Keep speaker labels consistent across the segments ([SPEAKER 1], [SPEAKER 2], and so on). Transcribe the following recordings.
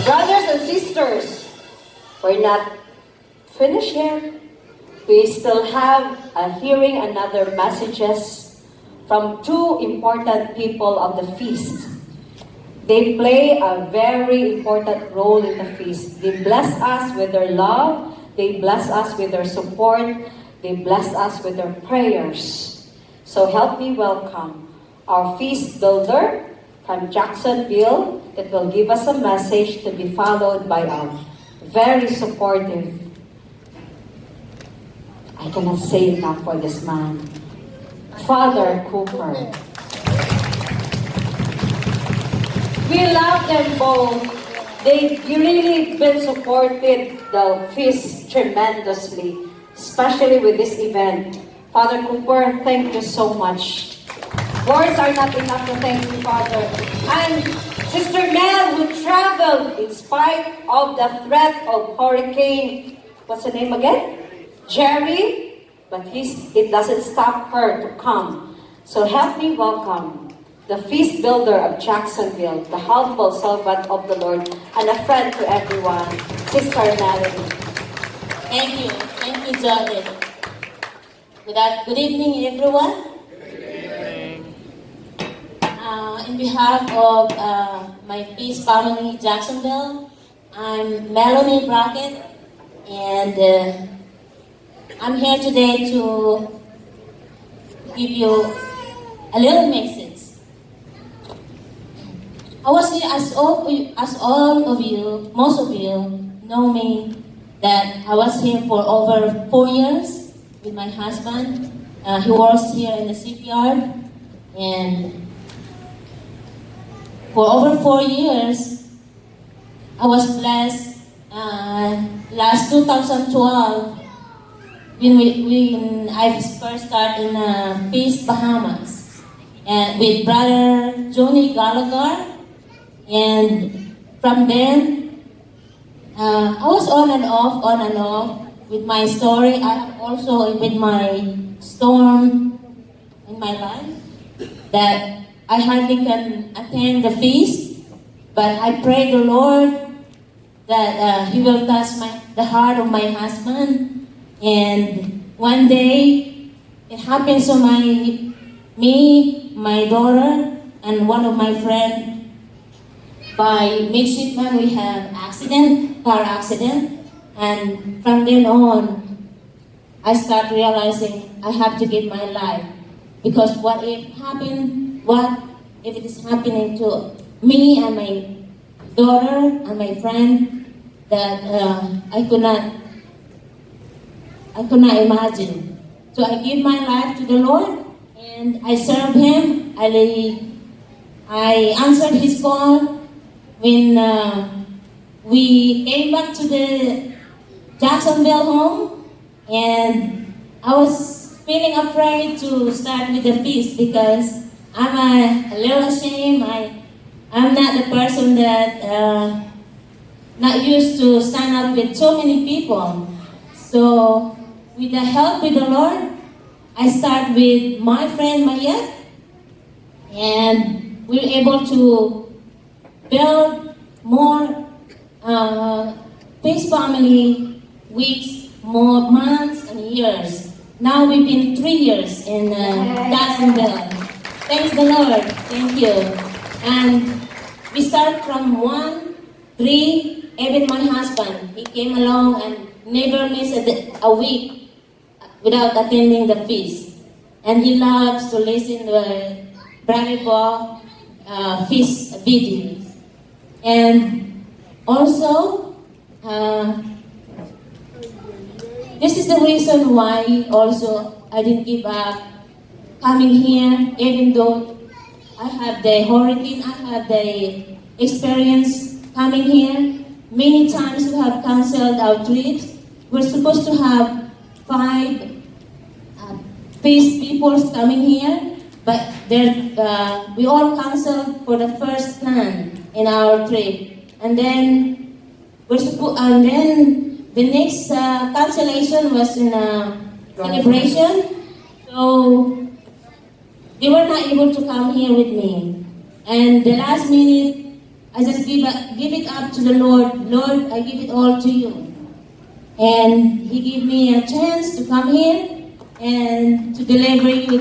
[SPEAKER 1] Brothers and sisters, we're not finished yet. We still have hearing another messages from two important people of the feast. They play a very important role in the feast. They bless us with their love. They bless us with their support. They bless us with their prayers. So help me welcome our feast builder from Jacksonville. It will give us a message to be followed by a very supportive. I cannot say enough for this man, Father Cooper. We love them both. They've really been supported the feast tremendously, especially with this event. Father Cooper, thank you so much. Words are not enough to thank you, Father. And Sister Mel, who traveled in spite of the threat of Hurricane, what's the name again? Jerry, but it doesn't stop her to come. So help me welcome the feast builder of Jacksonville, the humble servant of the Lord, and a friend to everyone, Sister Melanie.
[SPEAKER 2] Thank you, Jordan. Good evening, everyone. In behalf of my feast family, Jacksonville, I'm Melanie Bracket, and I'm here today to give you a little message. I was here as all of you, most of you know me, that I was here for over 4 years with my husband. He works here in the shipyard, and for over 4 years, I was blessed. Last 2012, when I first started in Feast, Bahamas, and with Brother Johnny Gallagher. And from then, I was on and off with my story. I have also with my storm in my life that I hardly can attend the feast, but I pray the Lord that He will touch the heart of my husband. And one day, it happens to me, my daughter, and one of my friends. By midshipman, we have car accident, and from then on, I start realizing I have to give my life, because what if it is happening to me and my daughter and my friend that I could not imagine. So I give my life to the Lord, and I serve Him. I answered His call. When we came back to the Jacksonville home, and I was feeling afraid to start with the feast because I'm a little ashamed. I'm not the person that not used to stand up with so many people. So with the help of the Lord, I start with my friend Maya, and we were able to build more feast family weeks, more months and years. Now we've been 3 years in Jacksonville. Thanks the Lord. Thank you. And we start from 1, 3, even my husband. He came along and never missed a week without attending the feast. And he loves to listen to Brackett feast videos. And also, this is the reason why also I didn't give up coming here, even though I have the hurricane, I have the experience coming here. Many times we have canceled our trips. We're supposed to have 5 peace peoples coming here, but we all canceled for the first plan in our trip, and then the next cancellation was in a celebration, so they were not able to come here with me. And the last minute, I just give it up to the Lord. Lord, I give it all to you. And He gave me a chance to come here and to deliver you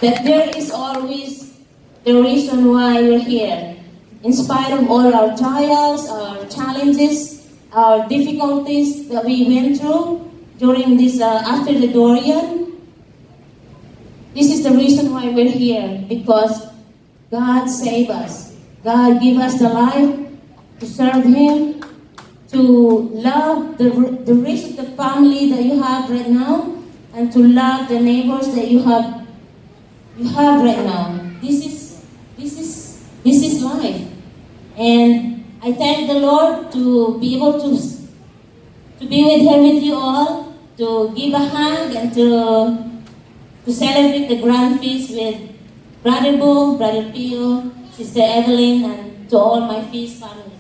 [SPEAKER 2] that there is always the reason why we're here. In spite of all our trials, our challenges, our difficulties that we went through during this, after the Dorian, this is the reason why we're here, because God saved us. God gave us the life to serve Him, to love the rest of the family that you have right now, and to love the neighbors that you have right now. This is life. And I thank the Lord to be able to be here with you all, to give a hug and to celebrate the grand feast with Brother Bo, Brother Pio, Sister Evelyn, and to all my feast family.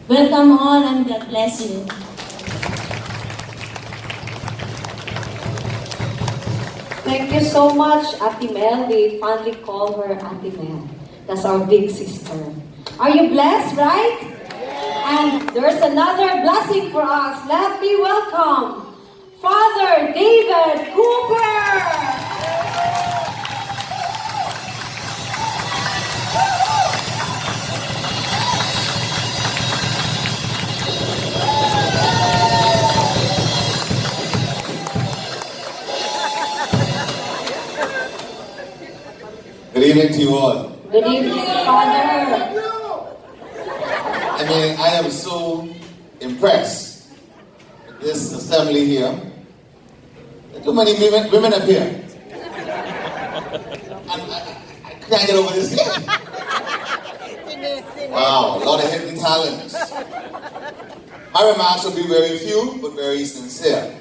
[SPEAKER 2] Welcome all and God bless you.
[SPEAKER 1] Thank you so much, Ate Mel. We finally call her Ate Mel. That's our big sister. Are you blessed, right? And there's another blessing for us. Let me welcome Father David Cooper.
[SPEAKER 3] Good evening to you all.
[SPEAKER 1] Good evening, Father.
[SPEAKER 3] I mean, I am so impressed with this assembly here. There are too many women up here. And I can't get over this yet. Wow, a lot of hidden talents. My remarks will be very few, but very sincere.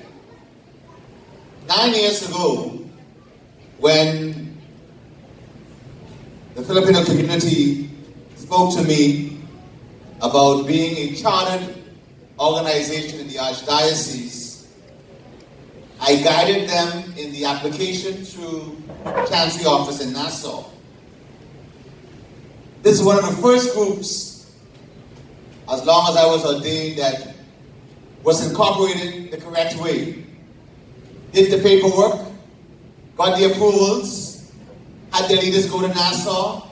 [SPEAKER 3] 9 years ago, when the Filipino community spoke to me about being a chartered organization in the Archdiocese, I guided them in the application through Chancery Office in Nassau. This is one of the first groups, as long as I was ordained, that was incorporated the correct way. Did the paperwork, got the approvals, had their leaders go to Nassau,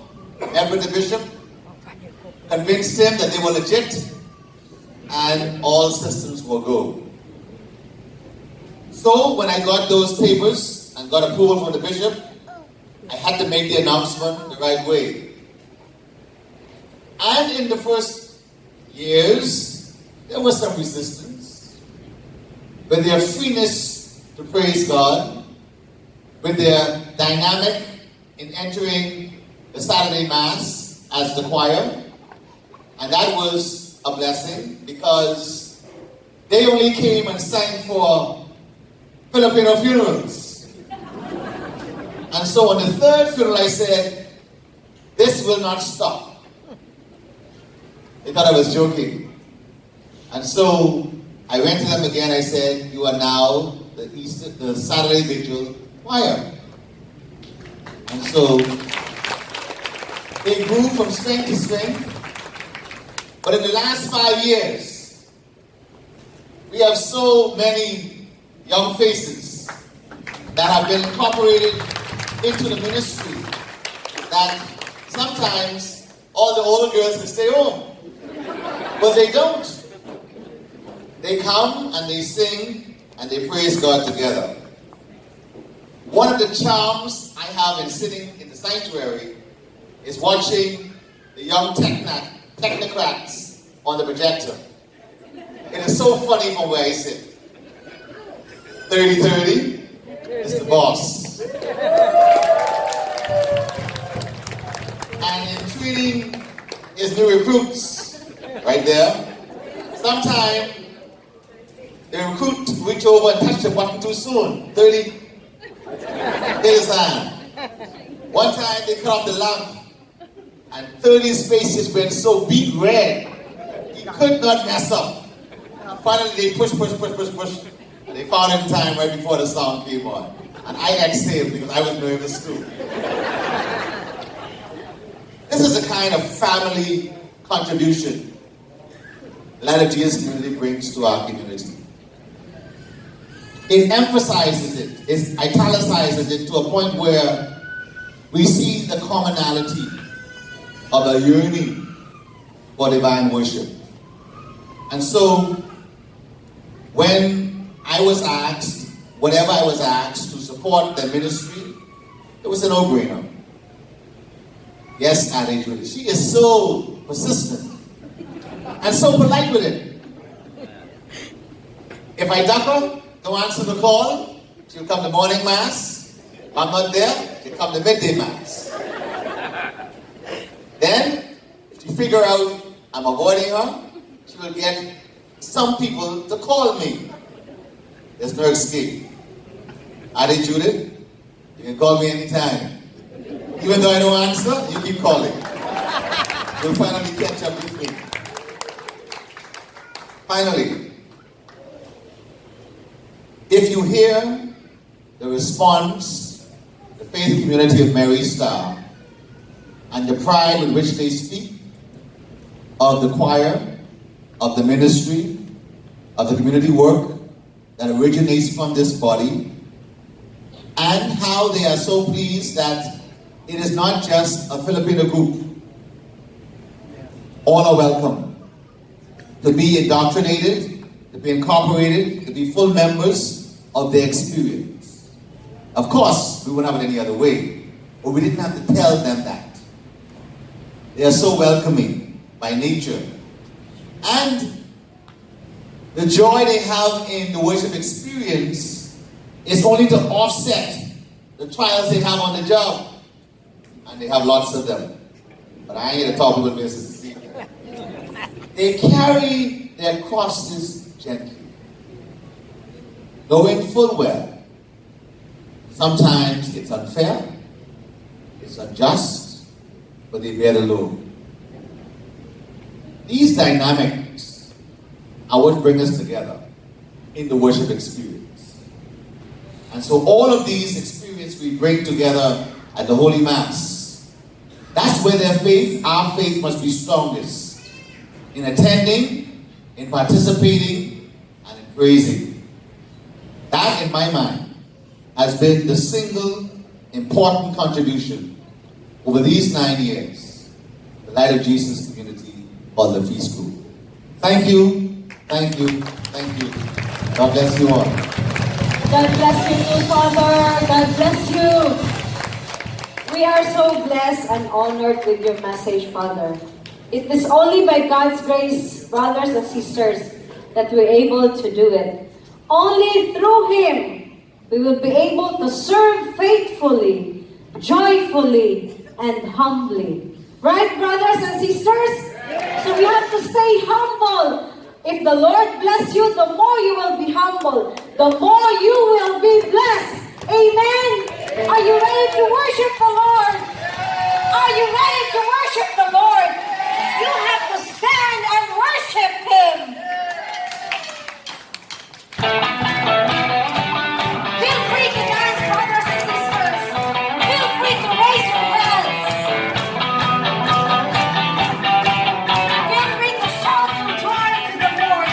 [SPEAKER 3] met with the bishop, convinced him that they were legit, and all systems were go. So when I got those papers and got approval from the bishop, I had to make the announcement the right way. And in the first years, there was some resistance. With their freeness to praise God, with their dynamic in entering the Saturday Mass as the choir, and that was a blessing because they only came and sang for Filipino funerals. And so on the third funeral I said, this will not stop. They thought I was joking. And so I went to them again, I said, you are now the Saturday Vigil choir. And so they grew from strength to strength. But in the last 5 years, we have so many young faces that have been incorporated into the ministry that sometimes all the older girls can stay home. But they don't. They come and they sing and they praise God together. One of the charms I have in sitting in the sanctuary is watching the young technocrats on the projector. It is so funny from where I sit. 30-30 is the boss. And in treating his new recruits, right there, sometimes the recruit reach over and touch the button too soon. 30 days on. One time they cut off the lamp and 30's faces went so beet red, he could not mess up. Finally they push. And they found him time right before the song came on. And I exhaled because I was nervous too. This is the kind of family contribution the Light of Jesus community brings to our community. It emphasizes it, it italicizes it to a point where we see the commonality of a yearning for divine worship. And so, when I was asked, whenever I was asked to support the ministry, it was a no-brainer. Yes, Ade Judy. She is so persistent and so polite with it. If I duck her, don't answer the call, she'll come to morning mass. If I'm not there, she'll come to midday mass. Then, if she figure out I'm avoiding her, she will get some people to call me. There's no escape. Ade Judith, you can call me anytime. Even though I don't answer, you keep calling. You'll finally catch up with me. Finally, if you hear the response, the faith community of Mary Star, and the pride with which they speak of the choir, of the ministry, of the community work that originates from this body, and how they are so pleased that it is not just a Filipino group. All are welcome to be indoctrinated, to be incorporated, to be full members of their experience. Of course, we wouldn't have it any other way, but we didn't have to tell them that. They are so welcoming by nature. And the joy they have in the worship experience is only to offset the trials they have on the job. And they have lots of them. But I ain't here to talk about this. They carry their crosses gently, knowing full well sometimes it's unfair, it's unjust, but they bear the load. These dynamics are what bring us together in the worship experience. And so all of these experiences we bring together at the Holy Mass, that's where their faith, our faith, must be strongest. In attending, in participating, and in praising. That, in my mind, has been the single important contribution over these 9 years, the Light of Jesus community called the Feast Group. Thank you, thank you, thank you. God bless you all.
[SPEAKER 1] God bless you too, Father. God bless you. We are so blessed and honored with your message, Father. It is only by God's grace, brothers and sisters, that we're able to do it. Only through Him, we will be able to serve faithfully, joyfully, and humbly. Right, brothers and sisters? So we have to stay humble. If the Lord bless you, the more you will be humble. The more you will be blessed. Amen? Are you ready to worship the Lord? Are you ready to worship the Lord? You have to stand and worship Him. Feel free to dance, brothers and sisters. Feel free to raise your hands. Feel free to shout and joy to the Lord.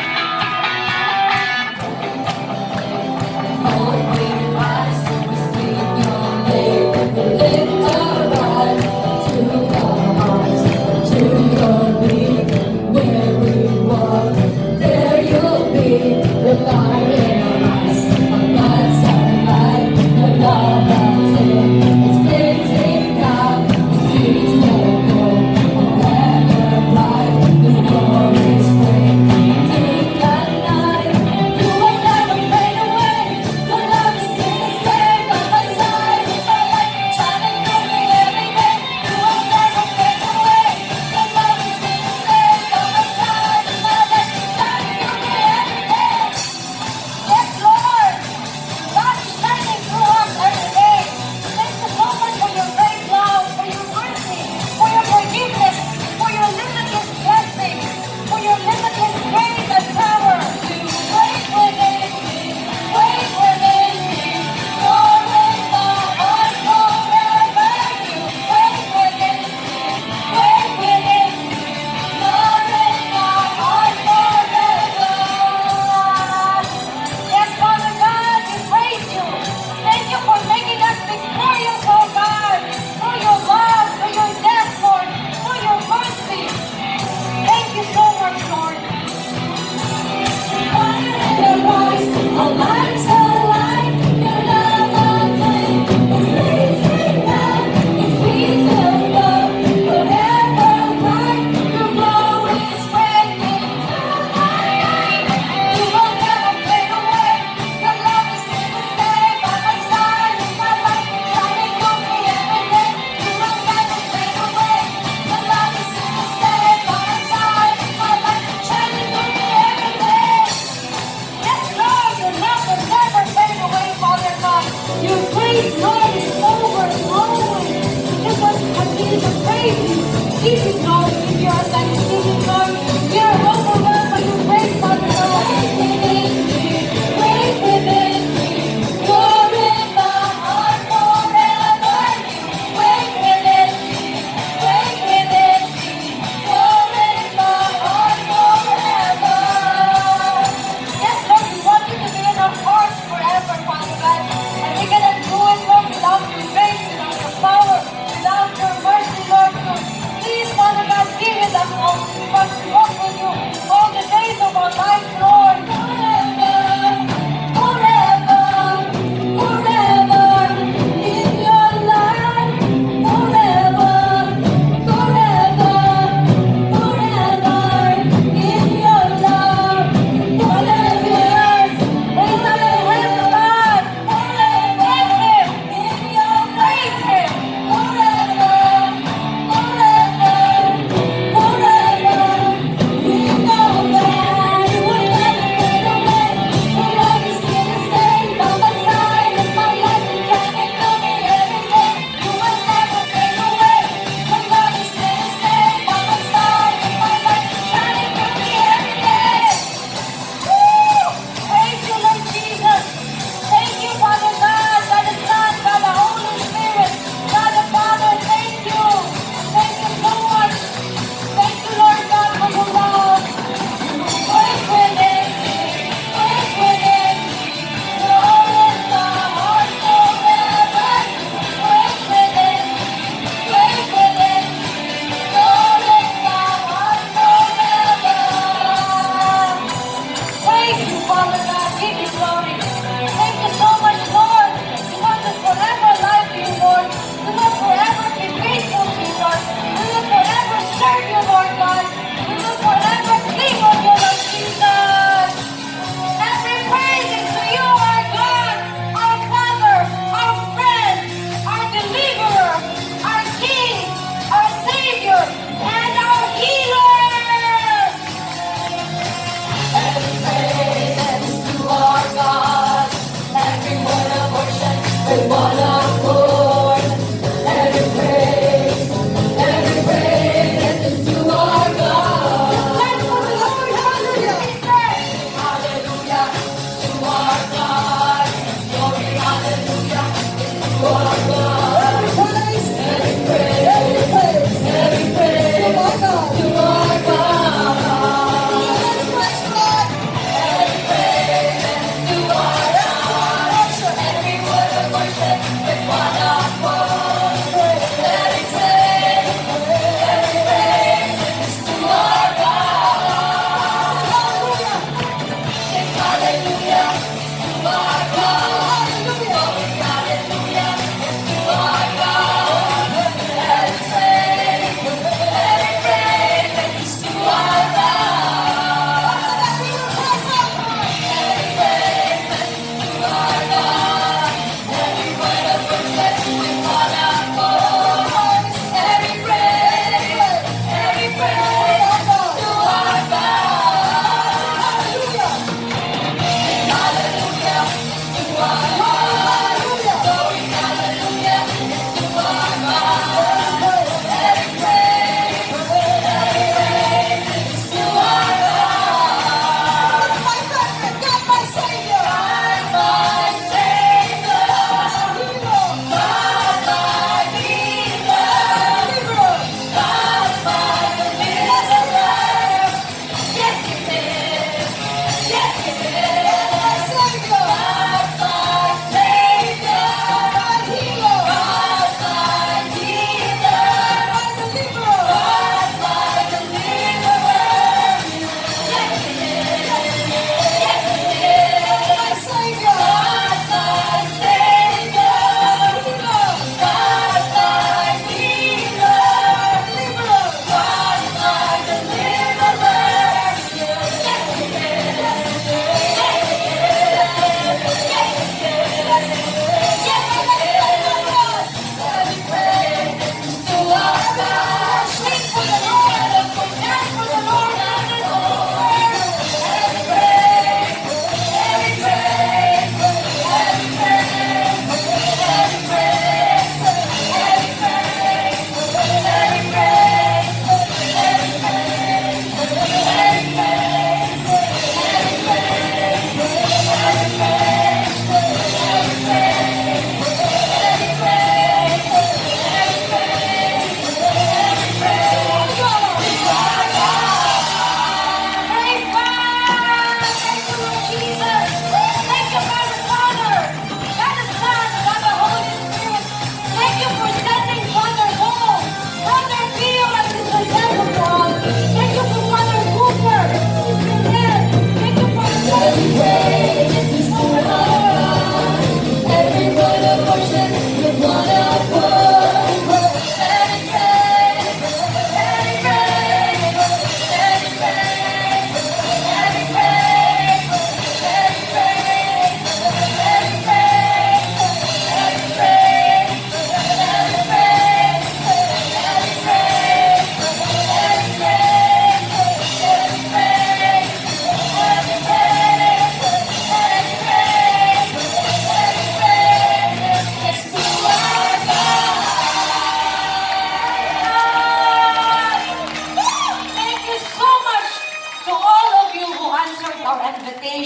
[SPEAKER 1] Lord, we rise to receive your name. Lift our eyes to the hearts.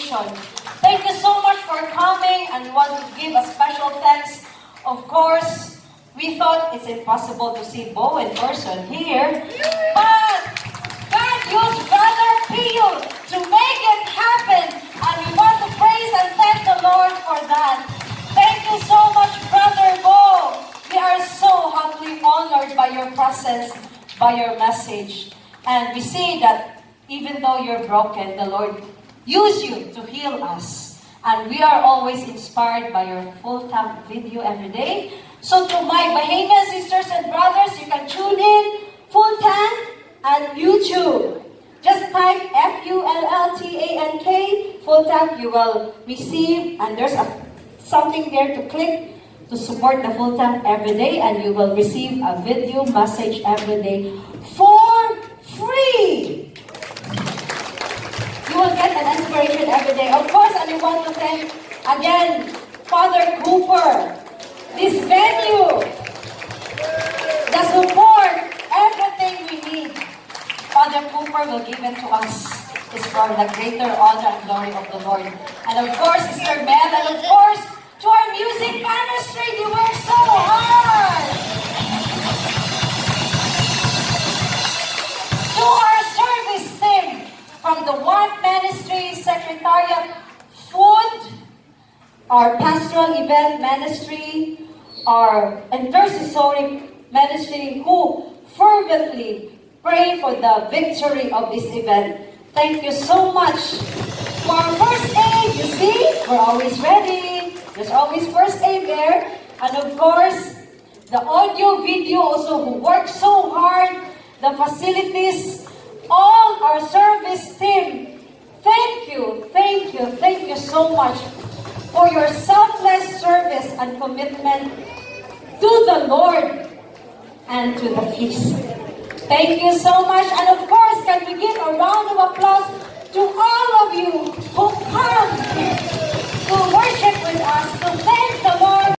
[SPEAKER 1] celebration. Thank you so much for coming and want to give a special thanks. Of course, we thought it's impossible to see Bo in person here, but God used Brother Pio to make it happen, and we want to praise and thank the Lord for that. Thank you so much, Brother Bo. We are so humbly honored by your presence, by your message, and we see that even though you're broken, the Lord used you to heal us. And we are always inspired by your full-time video every day. So to my Bahamian sisters and brothers, you can tune in full-time at YouTube. Just type FULLTANK, full-time, you will receive, and there's something there to click to support the full-time every day, and you will receive a video message every day for free. You will get an inspiration every day. Of course, and we want to thank again Father Cooper, this venue, the support, everything we need. Father Cooper will give it to us. It's for the greater honor and glory of the Lord. And of course, Sister Mel, and of course, to our music ministry, you work so hard. To our service team, from the Warmth Ministry, Secretariat, Food, our Pastoral Event Ministry, our Intercessory Ministry, who fervently pray for the victory of this event. Thank you so much. For our first aid, you see, we're always ready. There's always first aid there. And of course, the audio, video also, who work so hard, the facilities, all our service team, thank you so much for your selfless service and commitment to the Lord and to the feast. Thank you so much. And of course, can we give a round of applause to all of you who come to worship with us, to thank